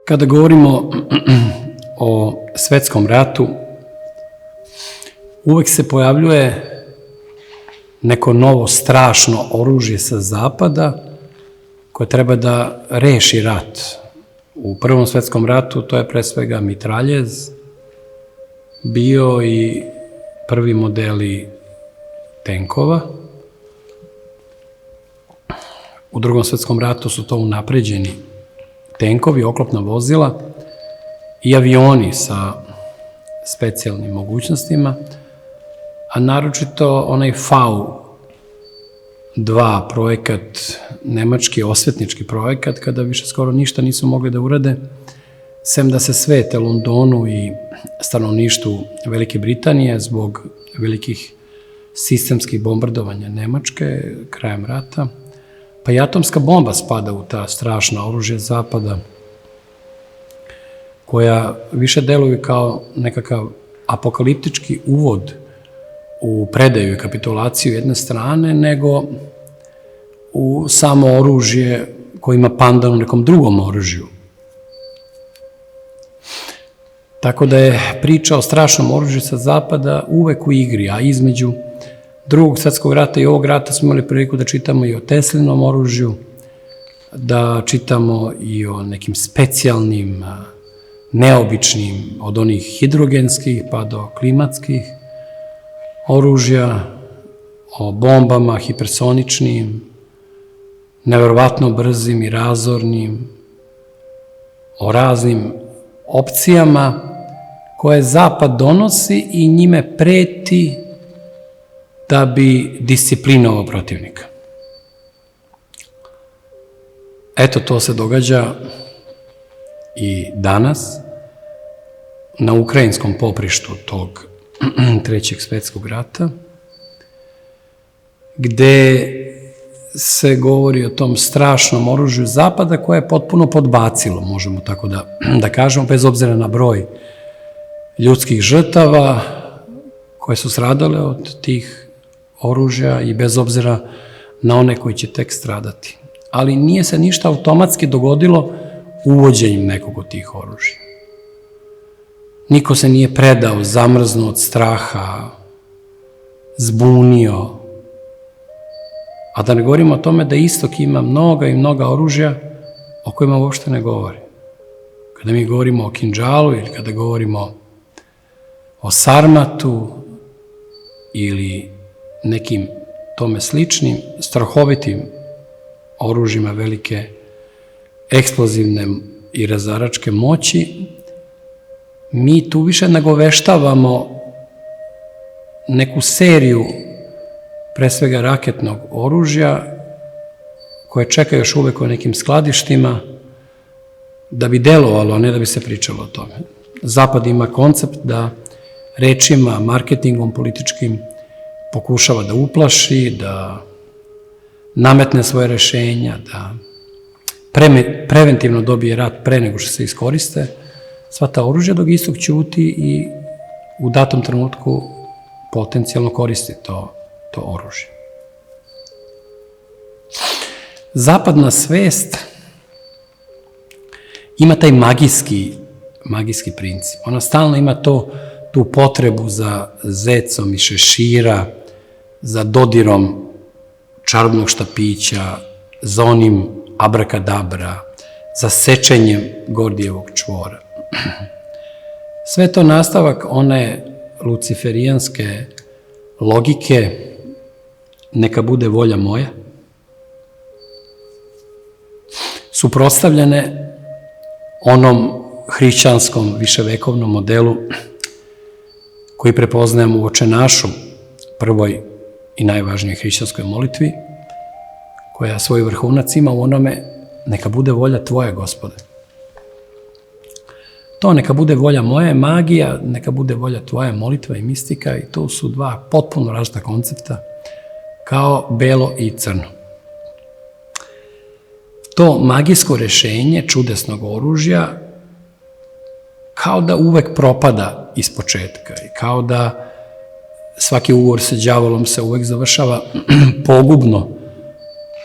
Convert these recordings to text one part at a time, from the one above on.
Kada govorimo o svetskom ratu, uvek se pojavljuje neko novo strašno oružje sa zapada koje treba da reši rat. U Prvom svetskom ratu to je pre svega mitraljez bio i prvi modeli tenkova. U Drugom svetskom ratu su to unapređeni tenkovi, oklopna vozila i avioni sa specijalnim mogućnostima, a naročito onaj V2 projekat, nemački osvetnički projekat, kada više skoro ništa nisu mogli da urade, sem da se svete Londonu i stanovništvu Velike Britanije zbog velikih sistemskih bombardovanja Nemačke krajem rata, pa i atomska bomba spada u ta strašna oružja zapada, koja više deluju kao nekakav apokaliptički uvod u predaju i kapitulaciju jedne strane, nego u samo oružje koje ima pandan u nekom drugom oružju. Tako da je priča o strašnom oružju sa zapada uvek u igri, a između Drugog svetskog rata i ovog rata smo imali priliku da čitamo i o Teslinom oružju, da čitamo i o nekim specijalnim, neobičnim, od onih hidrogenskih pa do klimatskih oružja, o bombama hipersoničnim, neverovatno brzim i razornim, o raznim opcijama koje Zapad donosi i njime preti da bi disciplinovao protivnika. Eto, to se događa i danas na ukrajinskom poprištu tog Trećeg svetskog rata, gde se govori o tom strašnom oružju Zapada koje je potpuno podbacilo, možemo tako da kažemo, bez obzira na broj ljudskih žrtava koje su stradale od tih oružja i bez obzira na one koji će tek stradati. Ali nije se ništa automatski dogodilo uvođenjem nekog od tih oružja. Niko se nije predao, zamrznuo od straha, zbunio. A da ne govorimo o tome da istok ima mnoga i mnoga oružja o kojima uopšte ne govori. Kada mi govorimo o kinđalu ili kada govorimo o sarmatu ili nekim tome sličnim, strahovitim oružjima velike eksplozivne i razaračke moći, mi tu više nagoveštavamo neku seriju, pre svega raketnog oružja, koje čeka još uvek u nekim skladištima, da bi delovalo, a ne da bi se pričalo o tome. Zapad ima koncept da rečima, marketingom političkim pokušava da uplaši, da nametne svoje rešenja, da preventivno dobije rat pre nego što se iskoriste sva ta oružja, dok istok ćuti i u datom trenutku potencijalno koristi to oružje. Zapadna svest ima taj magijski princip. Ona stalno ima tu potrebu za zecom i šešira, za dodirom čarobnog štapića, za onim abrakadabra, za sečenjem Gordijevog čvora. Sve to nastavak one luciferijanske logike, neka bude volja moja, suprotstavljene onom hrišćanskom viševekovnom modelu koji prepoznajemo u Očenašu, prvoj i najvažnijoj hrišćanskoj molitvi, koja svoj vrhunac ima u onome neka bude volja tvoja, Gospode. To neka bude volja moja je magija, neka bude volja tvoja molitva i mistika, i to su dva potpuno različita koncepta, kao belo i crno. To magijsko rešenje čudesnog oružja kao da uvek propada iz početka i kao da svaki ugovor sa đavolom se uvek završava pogubno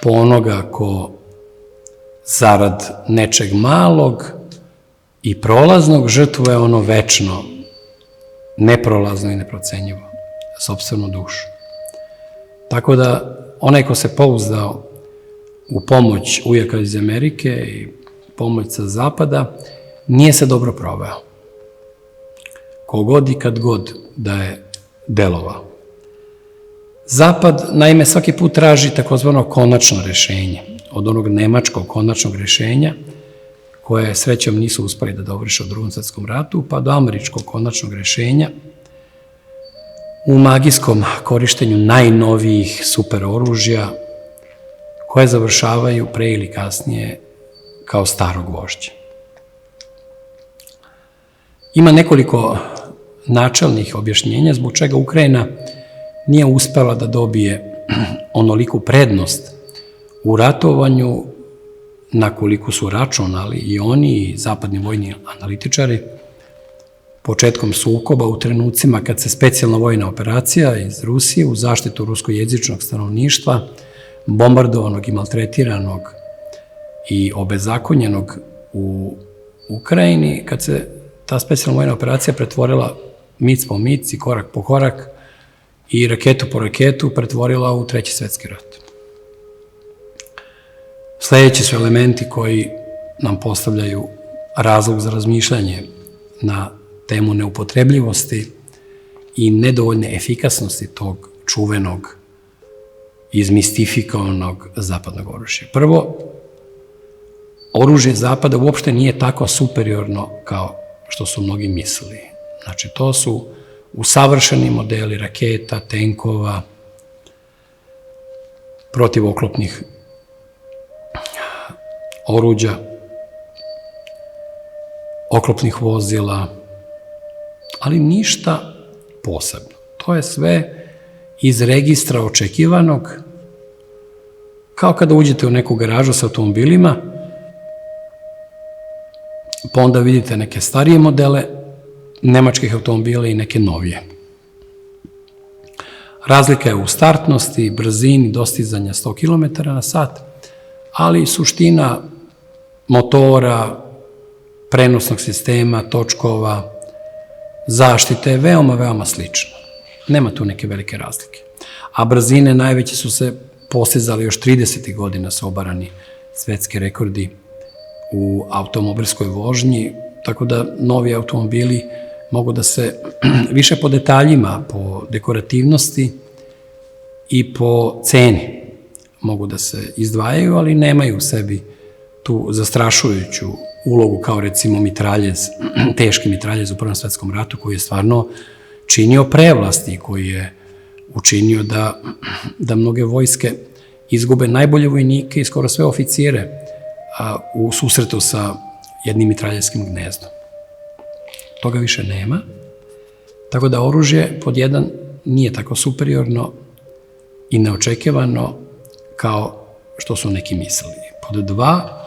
po onoga ko zarad nečeg malog i prolaznog žrtvuje ono večno, neprolazno i neprocenjivo, sopstvenu dušu. Tako da onaj ko se pouzdao u pomoć ujaka iz Amerike i pomoć sa zapada, nije se dobro proveo. Kogod i kad god da je delovao. Zapad, naime, svaki put traži takozvano konačno rešenje. Od onog nemačkog konačnog rešenja, koje srećom nisu uspeli da dovrše u Drugom svetskom ratu, pa do američkog konačnog rešenja u magijskom korištenju najnovijih super oružja koje završavaju pre ili kasnije kao starog vožđa. Ima nekoliko načelnih objašnjenja zbog čega Ukrajina nije uspela da dobije onoliku prednost u ratovanju na koliko su računali i oni i zapadni vojni analitičari početkom sukoba u trenucima kad se specijalna vojna operacija iz Rusije u zaštitu ruskojezičnog stanovništva, bombardovanog i maltretiranog i obezakonjenog u Ukrajini, kad se ta specijalna vojna operacija pretvorila mic po mic i korak po korak i raketu po raketu pretvorila u Treći svetski rat. Sledeći su elementi koji nam postavljaju razlog za razmišljanje na temu neupotrebljivosti i nedovoljne efikasnosti tog čuvenog, izmistifikovanog zapadnog oružja. Prvo, oružje zapada uopšte nije tako superiorno kao što su mnogi mislili. Znači, to su usavršeni modeli raketa, tenkova, protivoklopnih oruđa, oklopnih vozila, ali ništa posebno. To je sve iz registra očekivanog, kao kada uđete u neku garažu sa automobilima, pa onda vidite neke starije modele nemačkih automobila i neke novije. Razlika je u startnosti, brzini, dostizanja 100 km na sat, ali suština motora, prenosnog sistema, točkova, zaštite je veoma, veoma slična. Nema tu neke velike razlike. A brzine najveće su se postizali još 30. godina sa obarani svetski rekordi u automobilskoj vožnji, tako da novi automobili mogu da se više po detaljima, po dekorativnosti i po ceni mogu da se izdvajaju, ali nemaju u sebi tu zastrašujuću ulogu kao recimo mitraljez, teški mitraljez u Prvom svetskom ratu koji je stvarno činio prevlasti, koji je učinio da mnoge vojske izgube najbolje vojnike i skoro sve oficire u susretu sa jednim mitraljevskim gnezdom. Toga više nema, tako da oružje pod jedan nije tako superiorno i neočekivano kao što su neki mislili. Pod dva,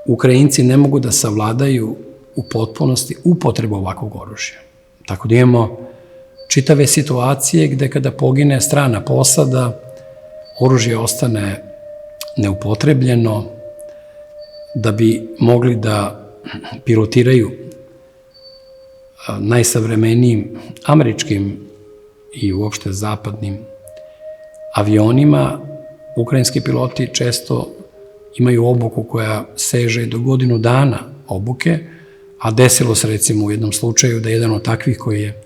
Ukrajinci ne mogu da savladaju u potpunosti upotrebu ovakvog oružja. Tako da imamo čitave situacije gde kada pogine strana posada, oružje ostane neupotrebljeno, da bi mogli da pilotiraju najsavremenijim američkim i uopšte zapadnim avionima. Ukrajinski piloti često imaju obuku koja seže do godinu dana obuke, a desilo se recimo u jednom slučaju da jedan od takvih koji je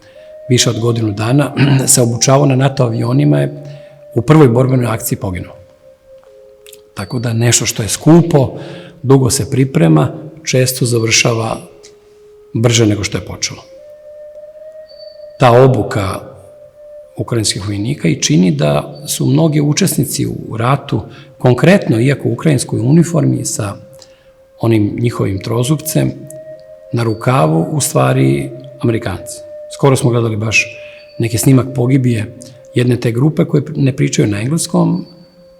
više od godinu dana se obučavao na NATO avionima je u prvoj borbenoj akciji poginuo. Tako da nešto što je skupo, dugo se priprema, često završava brže nego što je počelo. Ta obuka ukrajinskih vojnika i čini da su mnogi učesnici u ratu, konkretno, iako u ukrajinskoj uniformi sa onim njihovim trozubcem, na rukavu u stvari Amerikanci. Skoro smo gledali baš neki snimak pogibije jedne te grupe koje ne pričaju na engleskom,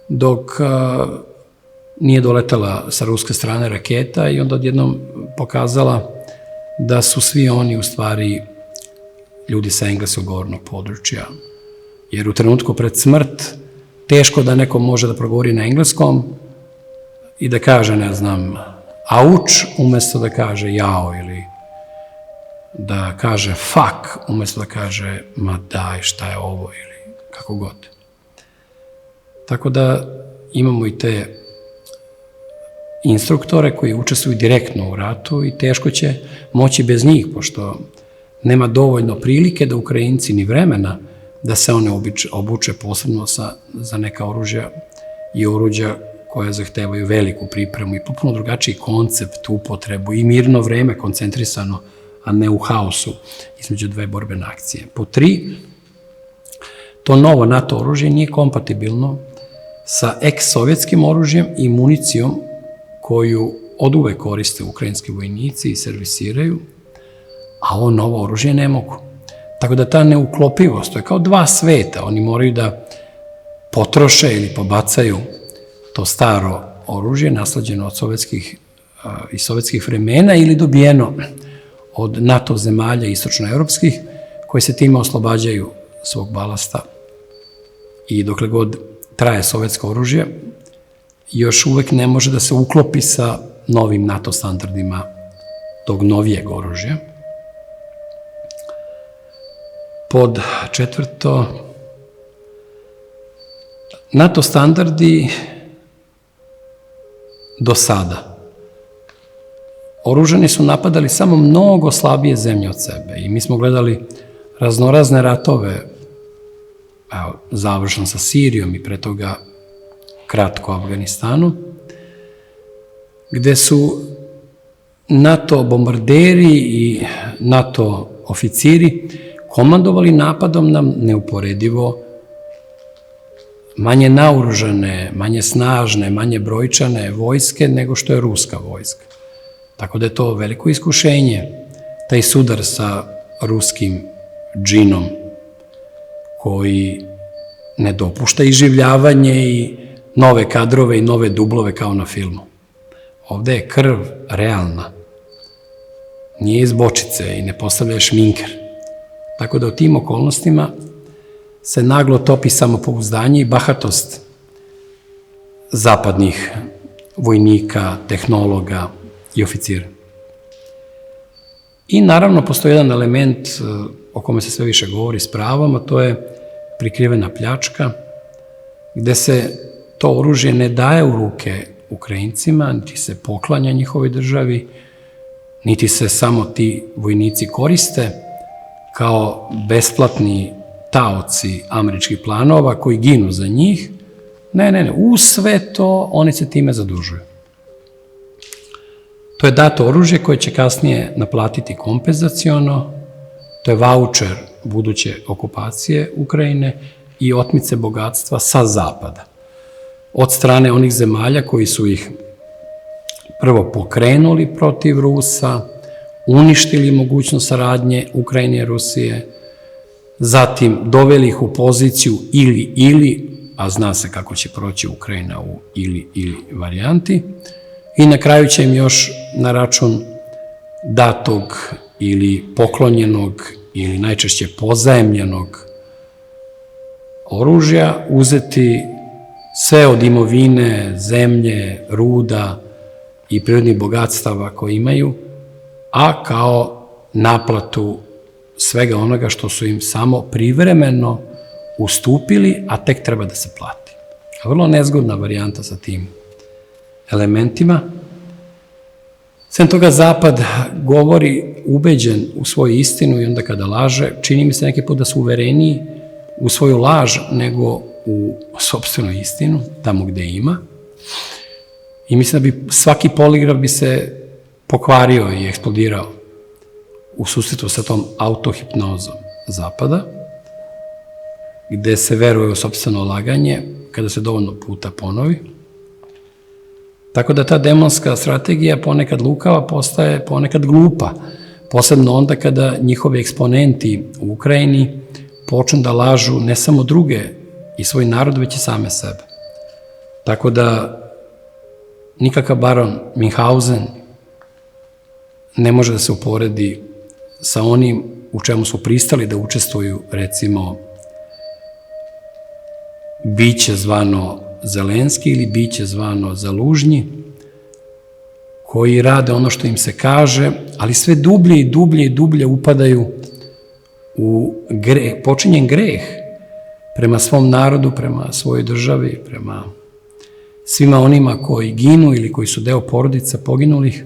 dok nije doletala sa ruske strane raketa i onda odjednom pokazala da su svi oni u stvari ljudi sa engleskog govornog područja. Jer u trenutku pred smrt teško da neko može da progovori na engleskom i da kaže, ne znam, auč umesto da kaže jao ili da kaže fuck umesto da kaže ma daj šta je ovo ili kako god. Tako da imamo i te instruktore koji učestvuju direktno u ratu i teško će moći bez njih, pošto nema dovoljno prilike da Ukrajinci ni vremena da se one obuče posebno za neka oružja i oruđa koja zahtevaju veliku pripremu i potpuno drugačiji koncept, upotrebu i mirno vreme koncentrisano, a ne u haosu između dve borbene akcije. Po 3, to novo NATO oružje nije kompatibilno sa ex-sovjetskim oružjem i municijom koju oduvek koriste ukrajinski vojnici i servisiraju, a ovo novo oružje ne mogu. Tako da ta neuklopivost, to je kao dva sveta, oni moraju da potroše ili pobacaju to staro oružje, nasleđeno od sovjetskih vremena ili dobijeno od NATO zemalja istočnoevropskih, koji se time oslobađaju svog balasta. I dokle god traje sovjetsko oružje, još uvek ne može da se uklopi sa novim NATO standardima tog novijeg oružja. Pod 4, NATO standardi do sada oružani su napadali samo mnogo slabije zemlje od sebe i mi smo gledali raznorazne ratove, završen sa Sirijom i pre toga kratko Afganistanu, gde su NATO bombarderi i NATO oficiri komandovali napadom na neuporedivo manje naoružane, manje snažne, manje brojčane vojske nego što je ruska vojska. Tako da je to veliko iskušenje, taj sudar sa ruskim džinom koji ne dopušta iživljavanje i nove kadrove i nove dublove kao na filmu. Ovde je krv realna, nije iz bočice i ne postavlja šminker. Tako da u tim okolnostima se naglo topi samopouzdanje i bahatost zapadnih vojnika, tehnologa i oficira. I naravno postoji jedan element o kome se sve više govori s pravom, a to je prikrivena pljačka, gde se to oružje ne daje u ruke Ukrajincima, niti se poklanja njihovoj državi, niti se samo ti vojnici koriste kao besplatni taoci američkih planova koji ginu za njih. Ne, u sve to oni se time zadužuju. To je dato oružje koje će kasnije naplatiti kompenzaciono, to je vaučer buduće okupacije Ukrajine i otmice bogatstva sa zapada. Od strane onih zemalja koji su ih prvo pokrenuli protiv Rusa, uništili mogućnost saradnje Ukrajine i Rusije, zatim doveli ih u poziciju ili, a zna se kako će proći Ukrajina u ili varijanti, i na kraju će im još na račun datog ili poklonjenog ili najčešće pozajemljenog oružja uzeti sve od imovine, zemlje, ruda i prirodnih bogatstava koje imaju, a kao naplatu svega onoga što su im samo privremeno ustupili, a tek treba da se plati. Vrlo nezgodna varijanta sa tim elementima. Sem toga, Zapad govori ubeđen u svoju istinu i onda kada laže, čini mi se neki put da su uvereniji u svoju laž nego u sopstvenu istinu, tamo gde ima. I mislim da bi svaki poligraf bi se pokvario i eksplodirao u susretu sa tom autohipnozom Zapada, gde se veruje u sopstveno laganje kada se dovoljno puta ponovi. Tako da ta demonska strategija ponekad lukava postaje ponekad glupa, posebno onda kada njihovi eksponenti u Ukrajini počnu da lažu ne samo druge i svoj narod, već i same sebe. Tako da nikakav baron Minhausen ne može da se uporedi sa onim u čemu su pristali da učestvuju, recimo, biće zvano Zelenski ili biće zvano Zalužnji, koji rade ono što im se kaže, ali sve dublje i dublje i dublje upadaju u počinjen greh prema svom narodu, prema svojoj državi, prema svima onima koji ginu ili koji su deo porodica poginulih,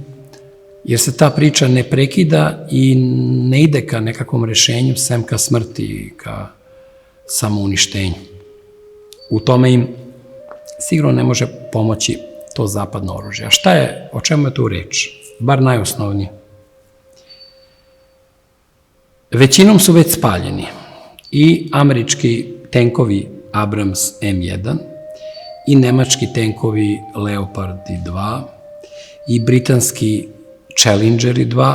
jer se ta priča ne prekida i ne ide ka nekakvom rešenju, sem ka smrti i ka samouništenju. U tome im sigurno ne može pomoći to zapadno oružje. A šta je, o čemu je tu reč? Bar najosnovnije. Većinom su već spaljeni i američki tenkovi Abrams M1 i nemački tenkovi Leopardi 2 i britanski Challengeri 2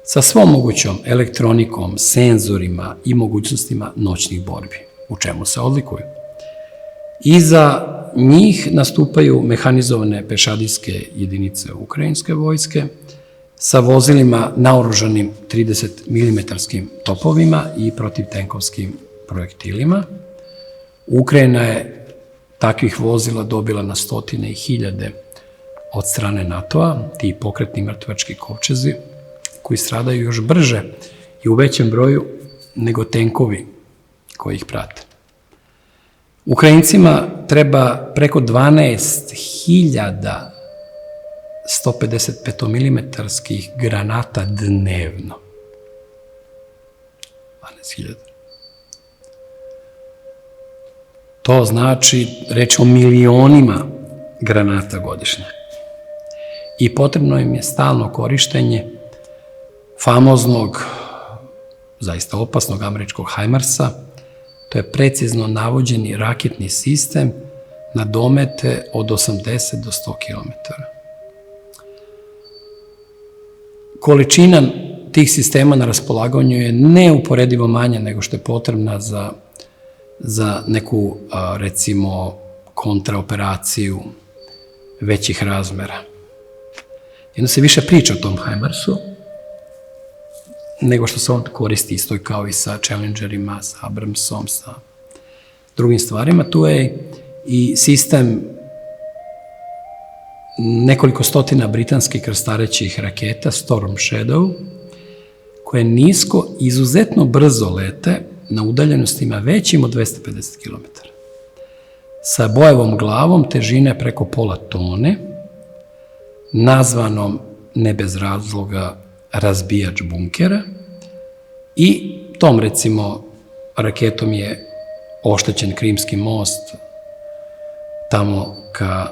sa svom mogućom elektronikom, senzorima i mogućnostima noćnih borbi, u čemu se odlikuju. Iza njih nastupaju mehanizovane pešadijske jedinice ukrajinske vojske sa vozilima naoružanim 30 mm topovima i protivtenkovskim projektilima. Ukrajina je takvih vozila dobila na stotine i hiljade od strane NATO-a, ti pokretni mrtvački kovčezi, koji stradaju još brže i u većem broju nego tenkovi koji ih prate. Ukrajincima treba preko 12.000 155 mm granata dnevno. 12.000. To znači, reč o milionima granata godišnje. I potrebno im je stalno korištenje famoznog, zaista opasnog američkog HIMARS-a. To je precizno navođeni raketni sistem na domete od 80 do 100 km. Količina tih sistema na raspolaganju je neuporedivo manja nego što je potrebna za neku, recimo, kontraoperaciju većih razmera. Jedno se više priča o tom HIMARS-u, nego što se on koristi isto kao i sa Challengerima, sa Abramsom, sa drugim stvarima. Tu je i sistem nekoliko stotina britanskih krstarećih raketa Storm Shadow, koje nisko, izuzetno brzo lete na udaljenostima većim od 250 km. Sa bojevom glavom težine preko pola tone, nazvanom ne bez razloga razbijač bunkera, i tom, recimo, raketom je oštećen Krimski most tamo ka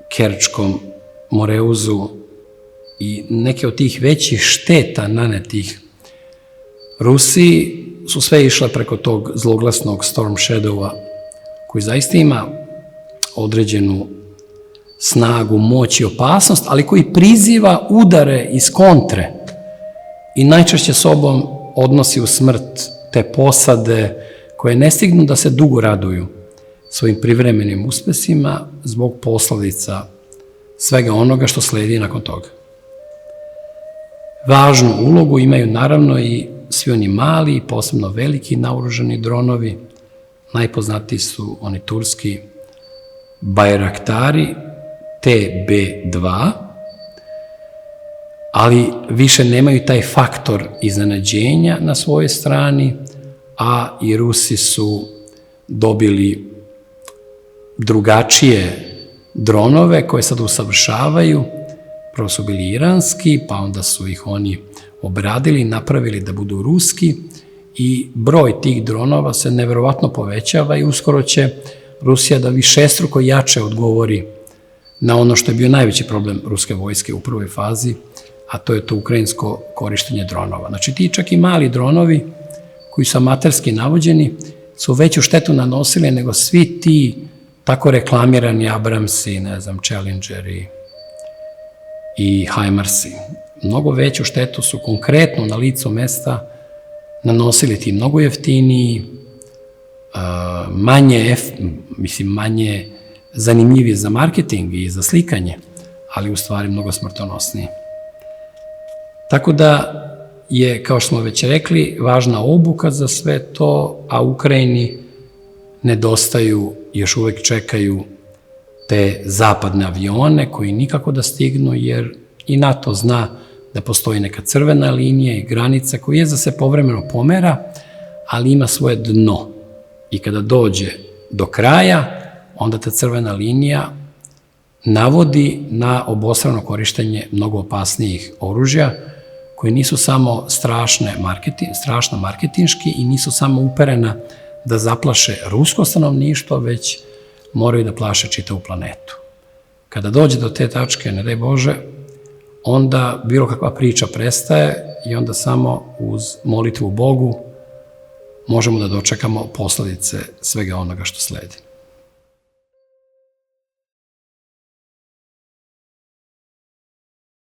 Kerčkom Moreuzu i neke od tih većih šteta nanetih Rusiji su sve išle preko tog zloglasnog Storm Shadow-a, koji zaista ima određenu snagu, moć i opasnost, ali koji priziva udare iz kontre i najčešće sobom odnosi u smrt te posade koje ne stignu da se dugo raduju svojim privremenim uspesima zbog posledica svega onoga što sledi nakon toga. Važnu ulogu imaju naravno i svi oni mali i posebno veliki naoružani dronovi. Najpoznatiji su oni turski Bayraktari TB2, ali više nemaju taj faktor iznenađenja na svojoj strani, a i Rusi su dobili drugačije dronove koje sad usavršavaju. Prvo su bili iranski, pa onda su ih oni obradili i napravili da budu ruski i broj tih dronova se neverovatno povećava i uskoro će Rusija da višestruko jače odgovori na ono što je bio najveći problem ruske vojske u prvoj fazi, a to je to ukrajinsko korištenje dronova. Znači, ti čak i mali dronovi koji su amaterski navođeni su veću štetu nanosili nego svi ti tako reklamirani Abramsi, ne znam, Challengeri i HIMARS-i. Mnogo veću štetu su konkretno na licu mesta nanosili ti mnogo jeftiniji, manje zanimljiviji za marketing i za slikanje, ali u stvari mnogo smrtonosniji. Tako da je, kao što smo već rekli, važna obuka za sve to, a Ukrajini nedostaju, još uvek čekaju te zapadne avione koji nikako da stignu, jer i NATO zna da postoji neka crvena linija i granica koja je da se povremeno pomera, ali ima svoje dno. I kada dođe do kraja, onda ta crvena linija navodi na obostrano korištenje mnogo opasnijih oružja, koje nisu samo strašno marketinški i nisu samo uperena da zaplaše rusko stanovništvo, već moraju da plaše čitavu planetu. Kada dođe do te tačke, ne daj Bože, onda bilo kakva priča prestaje i onda samo uz molitvu Bogu možemo da dočekamo posledice svega onoga što sledi.